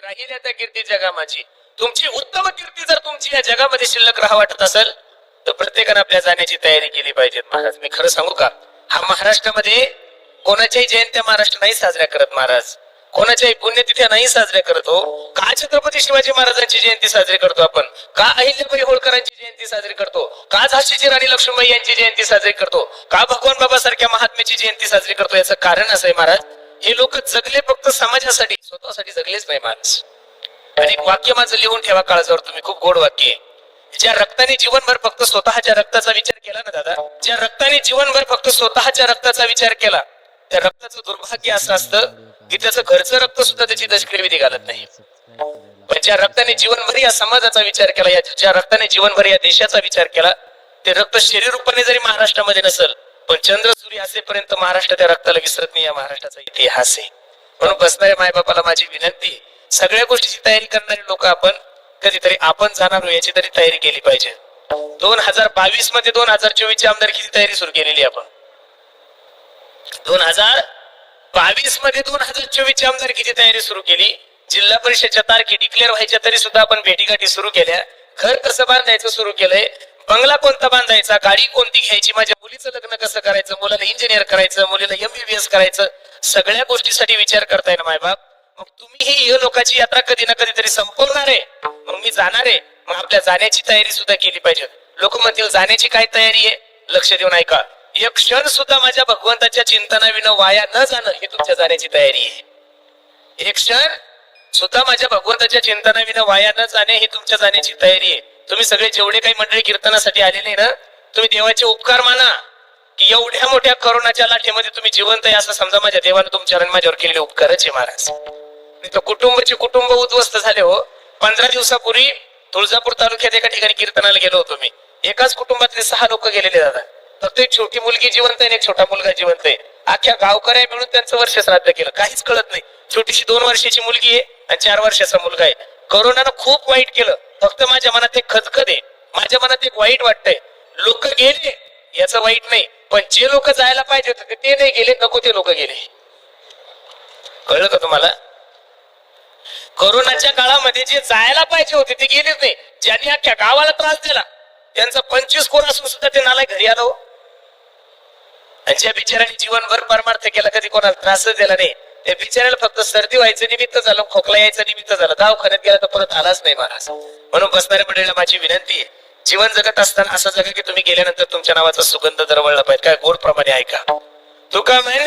राहील त्या कीर्ती जगामाची. तुमची उत्तम कीर्ती जर तुमची या जगामध्ये शिल्लक राहा वाटत असेल तर प्रत्येकाने आपल्या जाण्याची तयारी केली पाहिजे. महाराज मी खरं सांगू का, हा महाराष्ट्रामध्ये कोणाच्याही जयंत्या महाराष्ट्र नाही साजऱ्या करत महाराज, कोणाच्याही पुण्यतिथ्या नाही साजऱ्या करतो. का छत्रपती शिवाजी महाराजांची जयंती साजरी करतो आपण, का अहिल्याबाई होळकरांची जयंती साजरी करतो, का झाशीची राणी लक्ष्मीबाई यांची जयंती साजरी करतो, का भगवान बाबा सारख्या महात्म्याची जयंती साजरी करतो. याचं कारण असं आहे महाराज, हे लोक जगले फक्त समाजासाठी, स्वतःसाठी जगलेच नाही महाराज. आणि एक वाक्य माझं लिहून ठेवा काळजावर तुम्ही, खूप गोड वाक्य आहे. ज्या रक्ताने जीवनभर फक्त स्वतःच्या रक्ताचा विचार केला ना दादा, ज्या रक्ताने जीवनभर फक्त स्वतःच्या रक्ताचा विचार केला, त्या रक्ताचं दुर्भाग्य असं असतं की त्याचं घरचं रक्त सुद्धा त्याची दशक्रियाविधी घालत नाही. पण ज्या रक्ताने जीवनभर या समाजाचा विचार केला, ज्या रक्ताने जीवनभर या देशाचा विचार केला, ते रक्त शरीर रूपाने जरी महाराष्ट्रामध्ये नसेल पण चंद्र सूर्य असेपर्यंत महाराष्ट्र त्या रक्ताला विसरत नाही. या महाराष्ट्राचा इतिहास आहे. म्हणून बसणाऱ्या मायबापाला माझी विनंती, सगळ्या गोष्टीची तयारी करणारे लोक आपण कधीतरी आपण जाणार याची तरी तयारी केली पाहिजे. 2022 मध्ये 2024 ची आमदारकीची तयारी सुरू केलेली आपण. 2022 मध्ये 2024 ची आमदारकीची तयारी सुरू केली. जिल्हा परिषदच्या तारखी डिक्लेअर व्हायच्या तरी सुद्धा आपण भेटीगाठी सुरू केल्या. घर कसं बांधायचं सुरू केलंय, बंगला कोणता बांधायचा, गाडी कोणती घ्यायची, माझ्या मुलीचं लग्न कसं करायचं, मुलाला इंजिनियर करायचं, मुलीला MBBS करायचं, सगळ्या गोष्टीसाठी विचार करताय ना मायबाप. मग तुम्ही ही लोकांची यात्रा कधी ना कधीतरी संपवणार आहे, मग मी जाणार आहे. मग आपल्या जाण्याची तयारी सुद्धा केली पाहिजे. लोक म्हणतील जाण्याची काय तयारी आहे, लक्ष देऊन ऐका. एक क्षण सुद्धा माझ्या भगवंताच्या चिंतनाविना वाया न जाणं ही तुमच्या जाण्याची तयारी आहे. एक क्षण सुद्धा माझ्या भगवंताच्या चिंतनाविना वाया न जाणे ही तुमच्या जाण्याची तयारी आहे. तुम्ही सगळे जेवढे काही मंडळी कीर्तनासाठी आलेले ना, तुम्ही देवाचे उपकार माना की एवढ्या मोठ्या करोनाच्या लाटेमध्ये तुम्ही जिवंत आहे असं समजा. माझ्या देवाने तुमच्यावर माझ्यावर केलेले उपकारच आहे महाराज. कुटुंबाचे कुटुंब उद्ध्वस्त झाले हो. 15 दिवसापूर्वी तुळजापूर तालुक्यात एका ठिकाणी कीर्तनाला गेलो होतो मी. एकाच कुटुंबातले 6 लोक गेलेले दादा. फक्त एक छोटी मुलगी जिवंत आहे, एक छोटा मुलगा जिवंत आहे. अख्ख्या गावकऱ्या मिळून त्यांचं वर्ष श्राद्ध केलं, काहीच कळत नाही. छोटीशी 2 वर्षाची मुलगी आहे आणि 4 वर्षाचा मुलगा आहे. करोनानं खूप वाईट केलं. फक्त माझ्या मनात एक खदखद आहे, माझ्या मनात एक वाईट वाटतंय. लोक गेले याचं वाईट नाही, पण जे लोक जायला पाहिजे होते ते नाही गेले, नको ते लोक गेले. कळलं का तुम्हाला? कोरोनाच्या काळामध्ये जे जायला पाहिजे होते ते गेलेच नाही. ज्यांनी अख्ख्या गावाला त्रास दिला त्यांचा 25 कोर असून सुद्धा ते नालायक घरी आलो. आणि ज्या बिचाराने जीवनभर परमार्थ केला, कधी कोणाला त्रासच दिला नाही, त्या बिचाराला फक्त सर्दी व्हायचं निमित्त झालं, खोकला यायचं निमित्त झालं, दवाखान्यात गेला तर परत आलाच नाही महाराज. म्हणून बसणाऱ्या मंडळीला माझी विनंती आहे, जीवन जगत असताना असं जगा की तुम्ही गेल्यानंतर तुमच्या नावाचा सुगंध दरवळला पाहिजे. काय गोड प्रमाणे ऐका. तुका म्हणे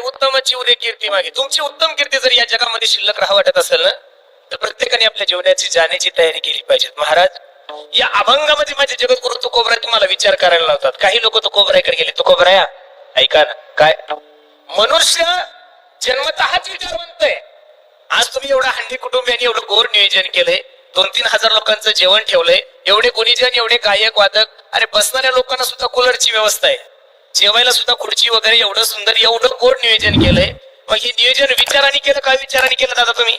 उत्तमाची उदय कीर्ती मागे. तुमची उत्तम कीर्ती जर या जगामध्ये शिल्लक राहा वाटत असेल ना, तर प्रत्येकाने आपल्या जीवनाची जाण्याची तयारी केली पाहिजे. महाराज या अभंगामध्ये माझे जगद्गुरु तुकोबराय तुम्हाला विचार करायला लावतात. काही लोक तुकोबरायकडे गेले. तुकोबराया ऐका ना, काय मनुष्य जन्मतःच विचारवंत आहे आज तुम्ही एवढा हंडी कुटुंबियांनी एवढं गोर नियोजन केलंय, 2-3 हजार लोकांचं जेवण ठेवलंय, एवढे गुणीजन, एवढे गायक वादक, अरे बसणाऱ्या लोकांना सुद्धा कूलरची व्यवस्था आहे, जेवायला सुद्धा खुर्ची वगैरे, एवढं सुंदर एवढं गोर नियोजन केलंय. मग हे नियोजन विचाराने केलं का विचाराने केलं दादा तुम्ही?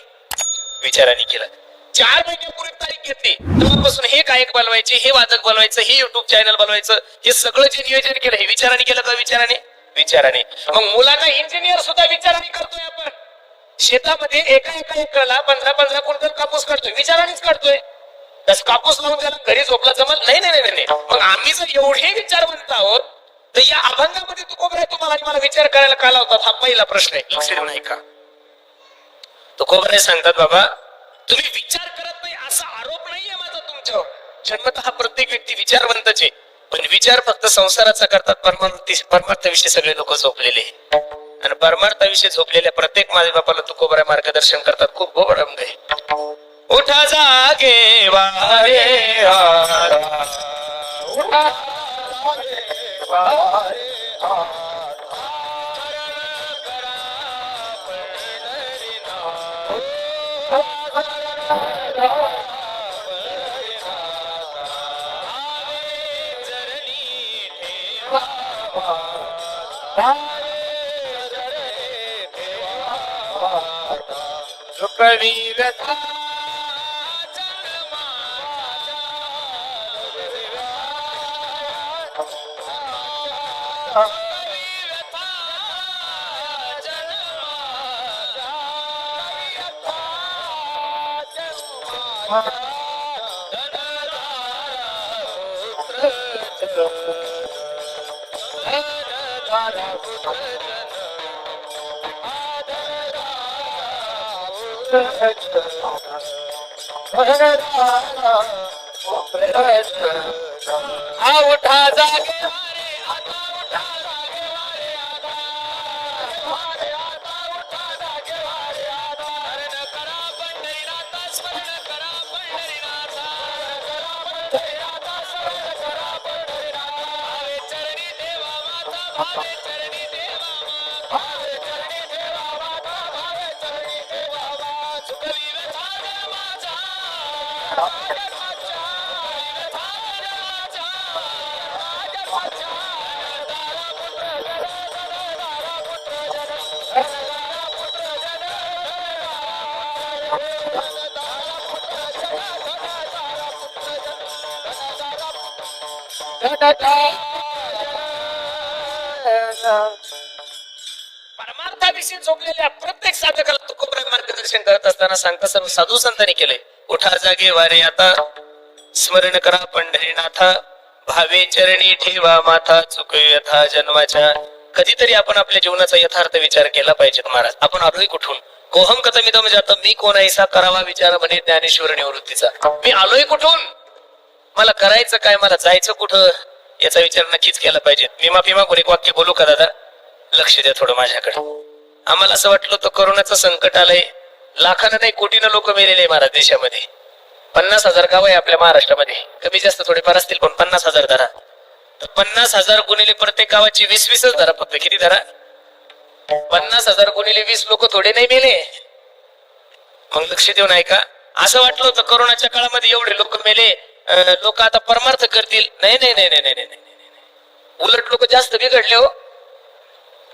विचाराने केलं. 4 महिन्यापूर्वी तारीख घेतली तेव्हापासून हे गायक बनवायचे, हे वादक बनवायचं, हे युट्यूब चॅनल बनवायचं, हे सगळं जे नियोजन केलं हे विचाराने केलं का विचाराने? विचाराने. मग मुलांना इंजिनियर सुद्धा विचाराने करतोय आपण. शेतामध्ये एका एकराला 15-15 क्विंटल कापूस काढतोय, विचारानेच काढतोय. तस कापूस लावून त्याला घरी झोपला जमल नाही. नाही नाही नाही. मग आम्ही जर एवढे विचारवंत आहोत तर या अभंगामध्ये तुकोबराय तुम्हाला आणि मला विचार करायला का लावतात? हा पहिला प्रश्न आहे. लक्ष देऊ नाही का? तुकोबराय सांगतात बाबा तुम्ही विचार करत नाही असा आरोप नाहीये माझा तुमच्यावर. जन्मतः प्रत्येक व्यक्ती विचारवंतच आहे, पण विचार फक्त संसाराचा करतात. परमार्थाविषयी सगळे लोक झोपलेले आणि परमार्थाविषयी झोपलेल्या प्रत्येक माझ्या बापाला तुकोबराय मार्गदर्शन करतात. खूप गोबडंग आहे. उठा जागे वारे उठा कवी व्यथा उठा जागे परमार्थाविषयी झोपलेल्या प्रत्येक साधकाला तुकोबराय मार्गदर्शन करत असताना सांगता सर्व साधू संतांनी केले. उठा जागे वारे आता स्मरण करा पंढरीनाथा, भावे चरणी ठेवा माथा, चुक व्यथा जन्माच्या. कधीतरी आपण आपल्या जीवनाचा यथार्थ विचार केला पाहिजे. महाराज आपण आलोय कुठून? कोहम कथमिदम जातं, मी कोण ऐसा करावा विचार म्हणे ज्ञानेश्वर निवृत्तीचा. मी आलोय कुठून, मला करायचं काय, मला जायचं कुठं, याचा विचार नक्कीच केला पाहिजे. मी माफी मागून एक वाक्य बोलू का दादा? लक्ष द्या थोडं माझ्याकडे. आम्हाला असं वाटलं होतं कोरोनाचं संकट आलंय, लाखानं नाही कोटीनं लोक मेलेले महाराज देशामध्ये. 50,000 गाव आहे आपल्या महाराष्ट्रामध्ये, कमी जास्त थोडेफार असतील पण 50,000 धरा. तर 50,000 गुणिले प्रत्येक गावाची 20-20च धरा. फक्त किती धरा? 50,000 गुणिले 20 लोक थोडे नाही मेले. मग लक्ष देऊन ऐका. असं वाटलं होतं कोरोनाच्या काळामध्ये एवढे लोक मेले, लोक आता परमार्थ करतील. नाही नाही नाही नाही नाही नाही. उलट लोक जास्त बिघडले हो.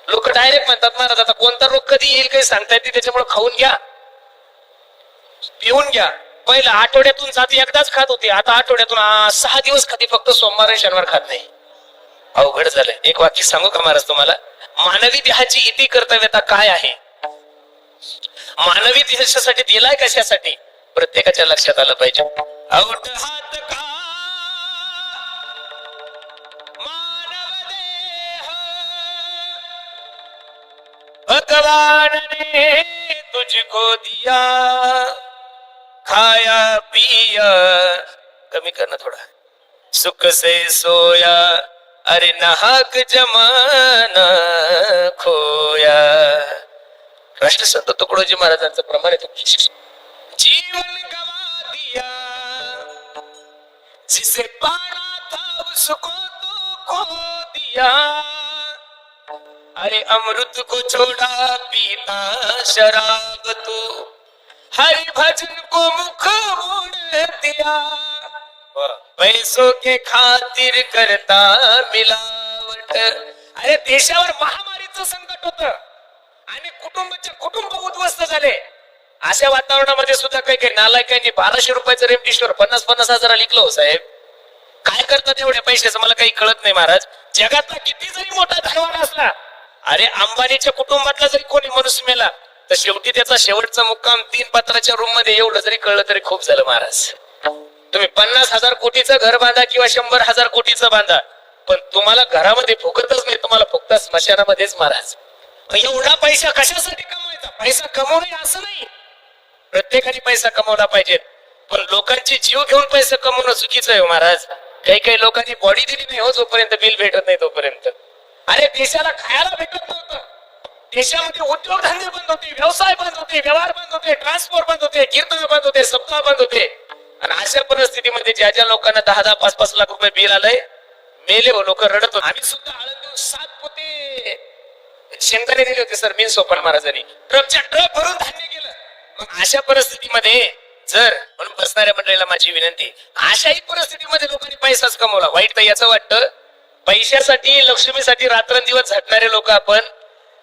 लोक डायरेक्ट म्हणतात महाराज आता कोणता रोग कधी येईल काही सांगता येते, त्याच्यामुळे खाऊन घ्या, पिऊन घ्या. पहिला आठवड्यातून जाती एकदाच खात होते, आता आठवड्यातून 6 दिवस खाते, फक्त सोमवार आणि शनिवार खात नाही. अवघड झालंय. एक वाक्य सांगू का महाराज तुम्हाला? मानवी देहाची इति कर्तव्यता काय आहे, मानवी देशासाठी दिलाय कशासाठी, प्रत्येकाच्या लक्षात आलं पाहिजे. औट हात का मानव देह भगवान ने तुझको दिया, खाया पिया, कमी करना थोड़ा, सुख से सोया, अरे नाहक जमाना खोया. राष्ट्रसंत तुकडोजी महाराजांचं प्रमाण आहे. जीवन गवा दिया जिसे पाना था उसको तो खो दिया, अरे अमृत को छोड़ा पीता शराब तू, हरि भजन को मुख मोड़ दिया, पैसों के खातिर करता मिलावट. अरे देशावर महामारीचं संकट होत आणि कुटुंब उद्ध्वस्त झाले. अशा वातावरणामध्ये सुद्धा काही काही नालायकांनी 1200 रुपयाचं रेमडेसिवीर 50-50 हजार लिखलं हो साहेब. काय करतात एवढ्या पैशाचं मला काही कळत नाही महाराज. जगातला किती जरी मोठा धनवान असला, अरे अंबानीच्या कुटुंबातला जरी कोणी मनुष्य मेला तर शेवटी त्याचा शेवटचा मुक्काम 3 पत्राच्या रूम मध्ये एवढं जरी कळलं तरी खूप झालं महाराज. तुम्ही 50,000 कोटीचं घर बांधा किंवा 100,000 कोटीचं बांधा, पण तुम्हाला घरामध्ये फुकतच नाही, तुम्हाला फक्त स्मशानामध्येच महाराज. एवढा पैसा कशासाठी कमवायचा? पैसा कमवणे असं नाही, प्रत्येकाने पैसा कमवला पाहिजे, पण लोकांचे जीव घेऊन पैसा कमवणं चुकीचं आहे महाराज. काही काही लोकांनी बॉडी दिली नाही हो जोपर्यंत बिल भेटत नाही तोपर्यंत. अरे देशाला खायला भेटत नव्हतं, देशामध्ये उद्योगधंदे बंद होते, व्यवसाय बंद होते, व्यवहार बंद होते, ट्रान्सपोर्ट बंद होते, कीर्तन बंद होते, सप्ताह बंद होते. आणि अशा परिस्थितीमध्ये ज्या ज्या लोकांना 10-10, 5-5 लाख रुपये बिल आलंय, मेले हो लोक रडत होते. आम्ही सुद्धा आळंदीहून 7 पोते शेंगदाणे दिले होते सर, मीन सोपान महाराजांनी, ट्रकच्या ट्रक भरून धान्य गेलं. मग अशा परिस्थितीमध्ये जर, म्हणून बसणाऱ्या मंडळीला माझी विनंती, अशाही परिस्थितीमध्ये लोकांनी पैसाच कमवला. वाईट तर याचं वाटतं, पैशासाठी लक्ष्मीसाठी रात्रंदिवस झटणारे लोक आपण.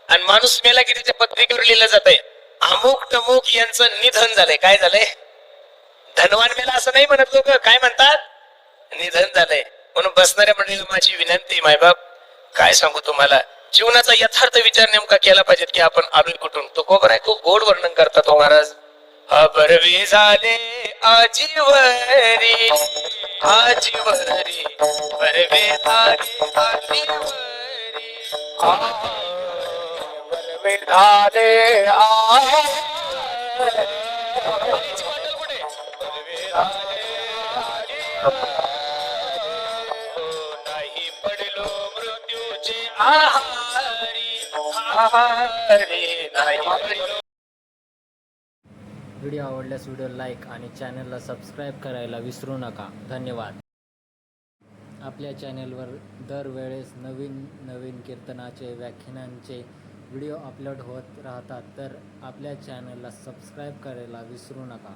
आणि माणूस मेला की त्याच्या पत्रिकेवर लिहिलं जात आहे अमुक टमुक यांचं निधन झालंय. काय झालंय? धनवान मेला असं नाही म्हणत लोक, काय म्हणतात? निधन झालंय. म्हणून बसणाऱ्या मंडळीला माझी विनंती, मायबाप काय सांगू तुम्हाला, जीवनाचा यथार्थ विचार नेमका केला पाहिजे की आपण आलोय कुठून. तो कोबर आहे, खूप गोड वर्णन करतात हो महाराज. बरवे झाले आजीवरी आजीवरी, बरवे झाले आजीवरी, बरवे झाले नाही पडलो मृत्यूचे आहारी, आहारी नाही पडलो. व्हिडिओ आवडल्यास व्हिडिओ लाईक आणि चॅनलला सबस्क्राईब करायला विसरू नका. धन्यवाद. आपल्या चॅनलवर दरवेळेस नवीन नवीन कीर्तनाचे व्याख्यानांचे व्हिडिओ अपलोड होत राहतात, तर आपल्या चॅनलला सबस्क्राईब करायला विसरू नका.